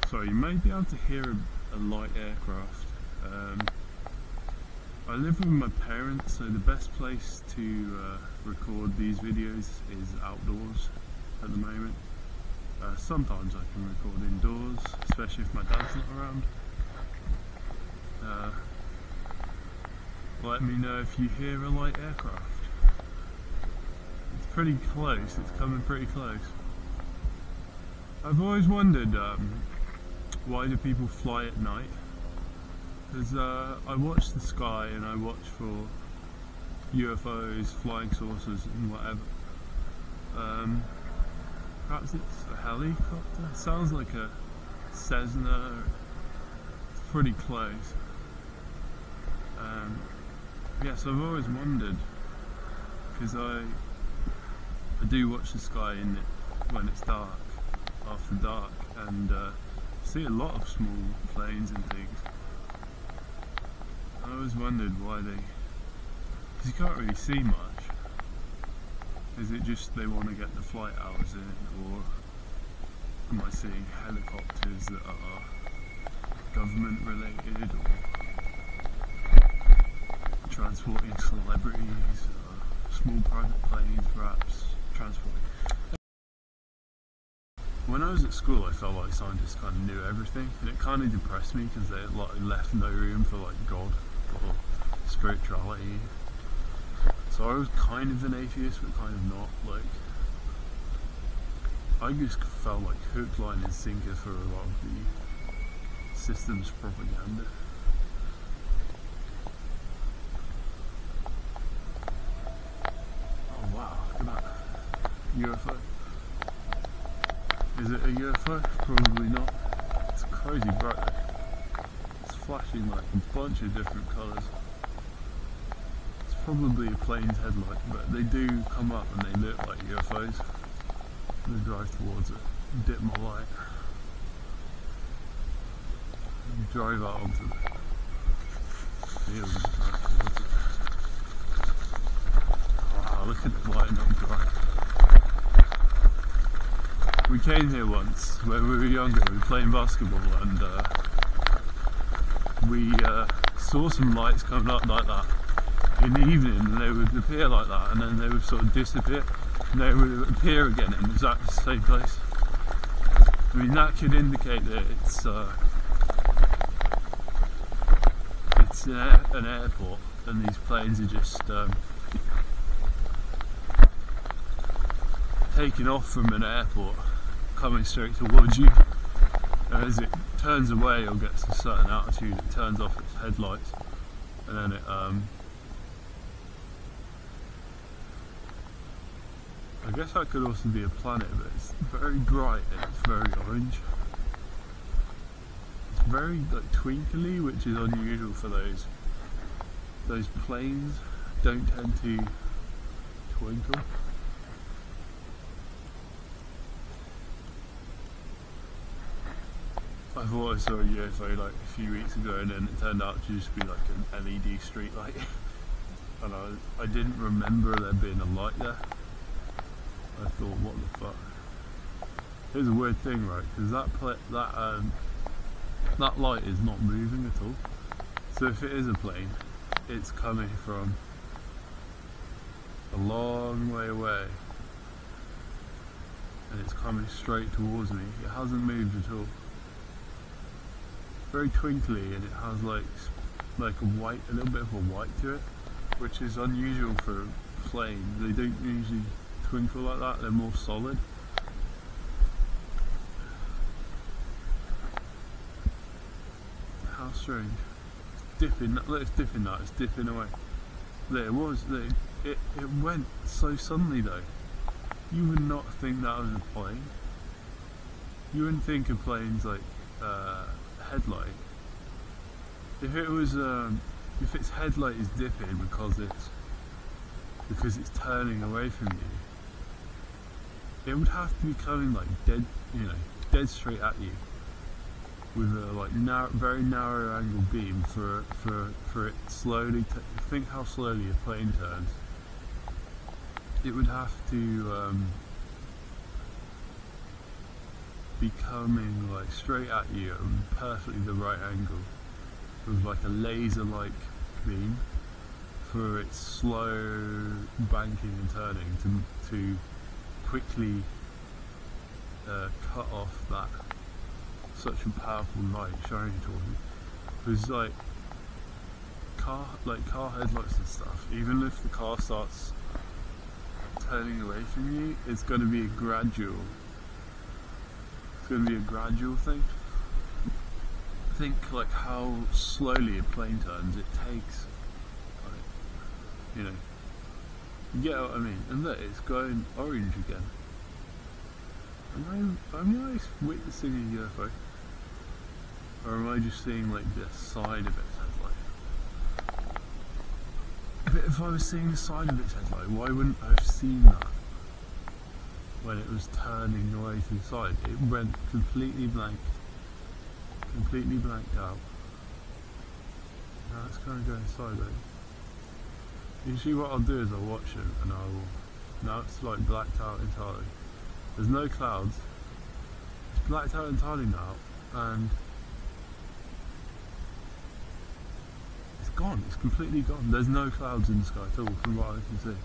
So you may be able to hear a light aircraft. I live with my parents, so the best place to record these videos is outdoors at the moment. Sometimes I can record indoors, especially if my dad's not around. Let me know if you hear a light aircraft. It's pretty close, it's coming pretty close. I've always wondered why do people fly at night? Because I watch the sky and I watch for UFOs, flying saucers and whatever. Perhaps it's a helicopter? It sounds like a Cessna. It's pretty close. Yes, I've always wondered, because I do watch the sky when it's dark, after dark, and see a lot of small planes and things. I always wondered why because you can't really see much. Is it just they want to get the flight hours in, or am I seeing helicopters that are government related, or transporting celebrities, or small private planes perhaps transporting? When I was at school I felt like scientists kind of knew everything, and it kind of depressed me because they left no room for like God or spirituality. So I was kind of an atheist, but kind of not. Like, I just felt like hook, line and sinker for a lot of the system's propaganda. Oh wow, look at that UFO. Is it a UFO? Probably not. It's crazy bright. It's flashing like a bunch of different colours. It's probably a plane's headlight, but they do come up and they look like UFOs. I'm going to drive towards it, dip my light, and drive out onto the field and drive towards it. Wow, look at the light up bright. We came here once when we were younger, we were playing basketball, and we saw some lights coming up like that in the evening, and they would appear like that, and then they would sort of disappear, and they would appear again in exactly the same place. I mean, that could indicate that it's an airport, and these planes are just taking off from an airport, coming straight towards you, and as it turns away or gets to a certain altitude, it turns off its headlights, and then it I guess that could also be a planet, but it's very bright and it's very orange. It's very like twinkly, which is unusual for those planes. Don't tend to twinkle. I thought I saw a UFO like a few weeks ago, and then it turned out to just be like an LED street light. And I didn't remember there being a light there. I thought, what the fuck? Here's a weird thing, right? Because that light is not moving at all. So if it is a plane, it's coming from a long way away, and it's coming straight towards me. It hasn't moved at all. Very twinkly, and it has like a little bit of a white to it, which is unusual for planes. They don't usually twinkle like that, they're more solid. How strange. Dipping, look, it's dipping that, it's dipping away. There it was, it went so suddenly though. You would not think that was a plane. You wouldn't think a plane's like headlight. If it was if its headlight is dipping because it's turning away from you, it would have to be coming like dead straight at you with a like very narrow angle beam for it slowly think how slowly a plane turns. It would have to be coming like straight at you at perfectly the right angle with like a laser-like beam for its slow banking and turning to quickly cut off that such a powerful light shining towards you. Because like car headlights and stuff, even if the car starts turning away from you, it's going to be a gradual thing. Think like how slowly a plane turns. It takes, like, you know, you get what I mean. And look, it's going orange again. Am I witnessing a UFO, or am I just seeing like the side of its headlight? But if I was seeing the side of its headlight, why wouldn't I have seen that when it was turning away to the side? It went completely blanked out. Now it's kind of going sideways. Usually what I'll do is I'll watch it and now it's like blacked out entirely. There's no clouds. It's blacked out entirely now, and it's gone. It's completely gone. There's no clouds in the sky at all from what I can see.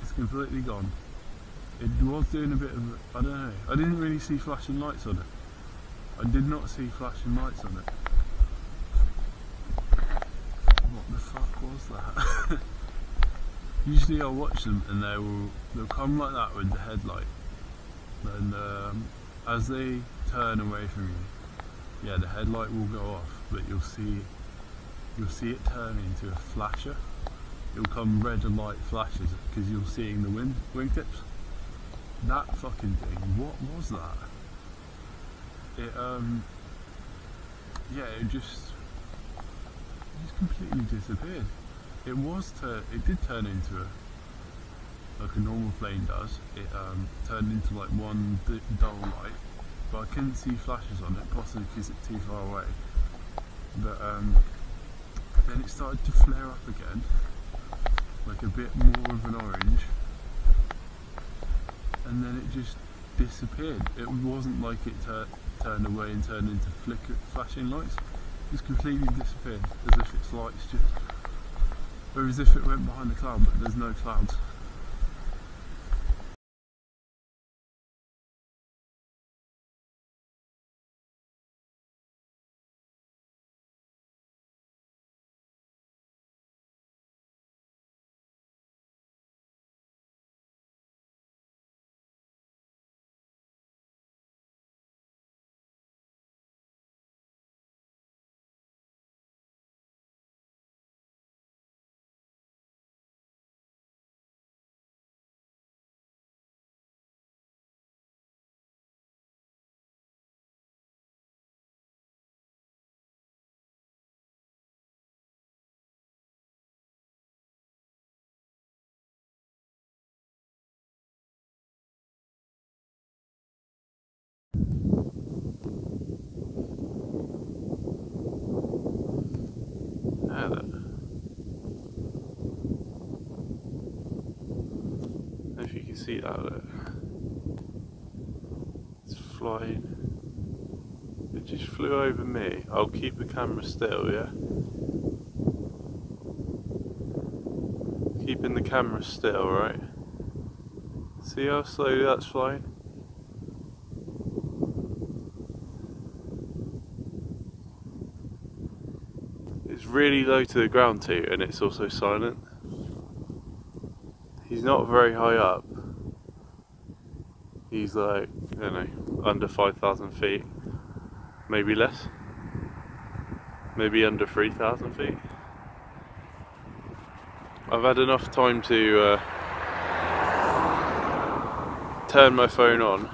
It's completely gone. It was doing a bit of, I don't know. I didn't really see flashing lights on it. I did not see flashing lights on it. What the fuck was that? Usually I'll watch them and they'll come like that with the headlight. And as they turn away from you, yeah, the headlight will go off, but you'll see it turn into a flasher. It'll come red and light flashes because you're seeing the wingtips. That fucking thing, what was that? It yeah, it just completely disappeared. It did turn into like a normal plane does. It turned into like one dull light, but I couldn't see flashes on it, possibly because it's too far away. But then it started to flare up again, like a bit more of an orange, and then it just disappeared. It wasn't like it turned away and turned into flashing lights. It just completely disappeared, as if its lights just, or as if it went behind a cloud, but there's no clouds. If you can see that, look. It's flying. It just flew over me. I'll keep the camera still, yeah? Keeping the camera still, right? See how slowly that's flying? It's really low to the ground too, and it's also silent. He's not very high up. He's like, I don't know, under 5,000 feet. Maybe less. Maybe under 3,000 feet. I've had enough time to turn my phone on,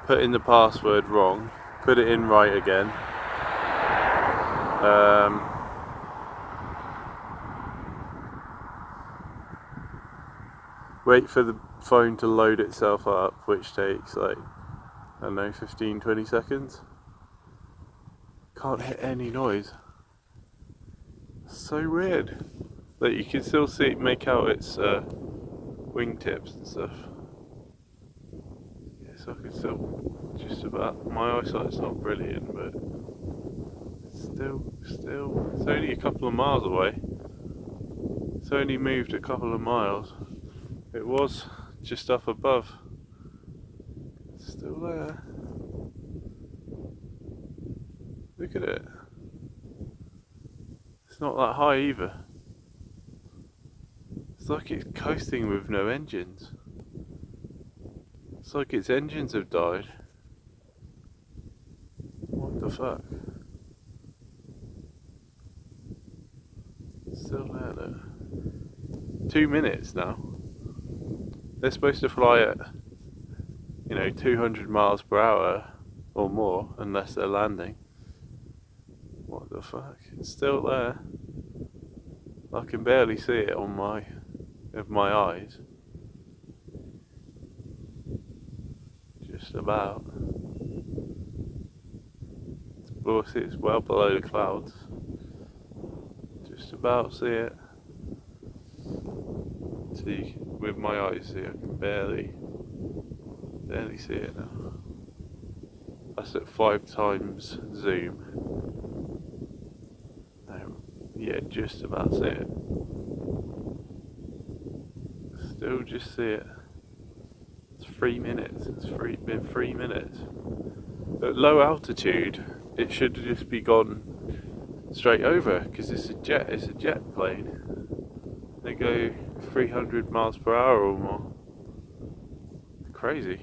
put in the password wrong, put it in right again. Wait for the phone to load itself up, which takes like, I don't know, 15-20 seconds. Can't hit any noise. So weird that you can still make out its wingtips and stuff. It's I can still just about, my eyesight's not brilliant, but still, it's only a couple of miles away. It's only moved a couple of miles. It was just up above. It's still there. Look at it. It's not that high either. It's like it's coasting with no engines. It's like its engines have died. What the fuck? It's still there though. 2 minutes now. They're supposed to fly at, 200 miles per hour or more unless they're landing. What the fuck? It's still there. I can barely see it on with my eyes. Just about. It's well below the clouds. Just about see it. See, with my eyes, see, I can barely see it now. That's at 5 times zoom. No, yeah, just about see it. Still just see it. It's 3 minutes. Been 3 minutes. At low altitude, it should just be gone straight over because it's a jet plane. They go 300 miles per hour or more. Crazy.